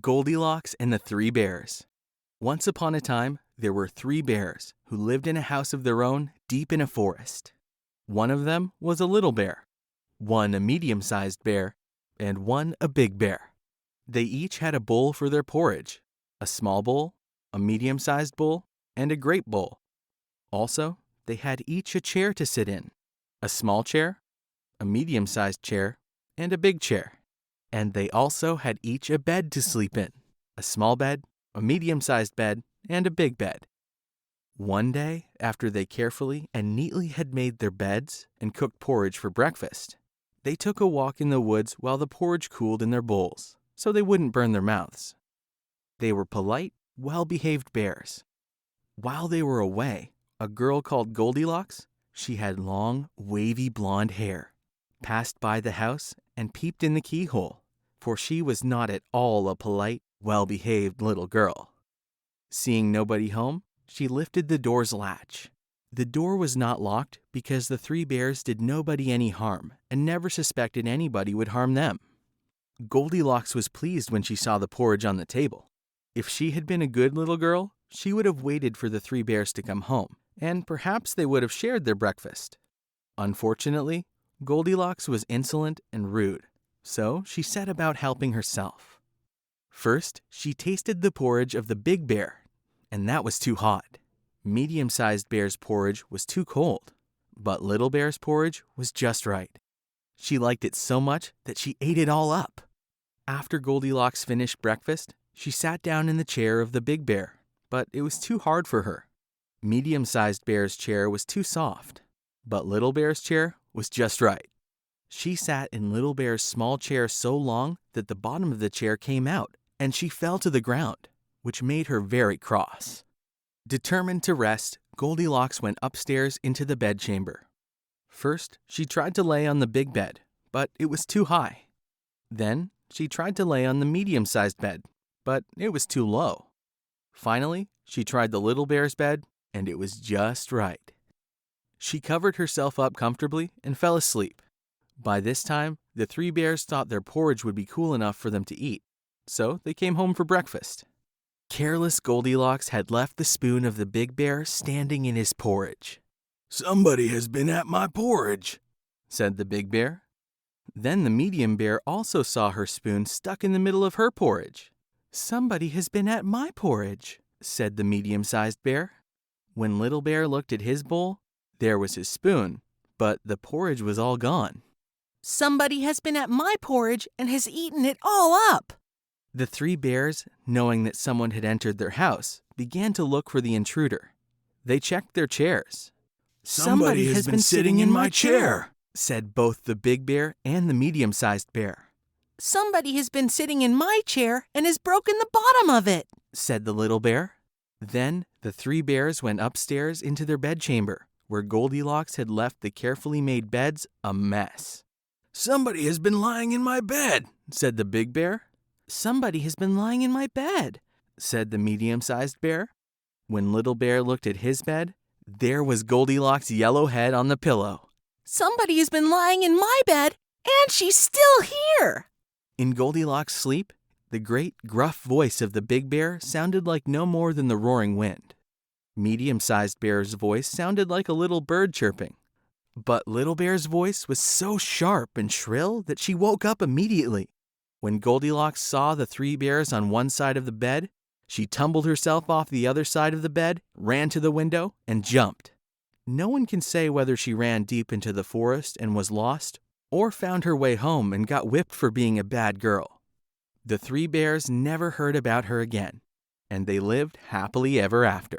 Goldilocks and the Three Bears. Once upon a time, there were three bears who lived in a house of their own deep in a forest. One of them was a little bear, one a medium-sized bear, and one a big bear. They each had a bowl for their porridge, a small bowl, a medium-sized bowl, and a great bowl. Also, they had each a chair to sit in, a small chair, a medium-sized chair, and a big chair. And they also had each a bed to sleep in, a small bed, a medium-sized bed, and a big bed. One day, after they carefully and neatly had made their beds and cooked porridge for breakfast, they took a walk in the woods while the porridge cooled in their bowls, so they wouldn't burn their mouths. They were polite, well-behaved bears. While they were away, a girl called Goldilocks, she had long, wavy blonde hair, passed by the house and peeped in the keyhole, for she was not at all a polite, well-behaved little girl. Seeing nobody home, she lifted the door's latch. The door was not locked because the three bears did nobody any harm and never suspected anybody would harm them. Goldilocks was pleased when she saw the porridge on the table. If she had been a good little girl, she would have waited for the three bears to come home, and perhaps they would have shared their breakfast. Unfortunately, Goldilocks was insolent and rude, so she set about helping herself. First, she tasted the porridge of the big bear, and that was too hot. Medium-sized bear's porridge was too cold, but little bear's porridge was just right. She liked it so much that she ate it all up. After Goldilocks finished breakfast, she sat down in the chair of the big bear, but it was too hard for her. Medium-sized bear's chair was too soft, but little bear's chair was just right. She sat in little bear's small chair so long that the bottom of the chair came out, and she fell to the ground, which made her very cross. Determined to rest, Goldilocks went upstairs into the bedchamber. First, she tried to lay on the big bed, but it was too high. Then, she tried to lay on the medium-sized bed, but it was too low. Finally, she tried the little bear's bed, and it was just right. She covered herself up comfortably and fell asleep. By this time, the three bears thought their porridge would be cool enough for them to eat, so they came home for breakfast. Careless Goldilocks had left the spoon of the big bear standing in his porridge. "Somebody has been at my porridge," said the big bear. Then the medium bear also saw her spoon stuck in the middle of her porridge. "Somebody has been at my porridge," said the medium-sized bear. When little bear looked at his bowl, there was his spoon, but the porridge was all gone. "Somebody has been at my porridge and has eaten it all up." The three bears, knowing that someone had entered their house, began to look for the intruder. They checked their chairs. "Somebody has been sitting in my chair," said both the big bear and the medium-sized bear. "Somebody has been sitting in my chair and has broken the bottom of it," said the little bear. Then the three bears went upstairs into their bedchamber, where Goldilocks had left the carefully made beds a mess. "Somebody has been lying in my bed," said the big bear. "Somebody has been lying in my bed," said the medium-sized bear. When little bear looked at his bed, there was Goldilocks' yellow head on the pillow. "Somebody has been lying in my bed, and she's still here." In Goldilocks' sleep, the great, gruff voice of the big bear sounded like no more than the roaring wind. Medium-sized bear's voice sounded like a little bird chirping. But little bear's voice was so sharp and shrill that she woke up immediately. When Goldilocks saw the three bears on one side of the bed, she tumbled herself off the other side of the bed, ran to the window, and jumped. No one can say whether she ran deep into the forest and was lost, or found her way home and got whipped for being a bad girl. The three bears never heard about her again, and they lived happily ever after.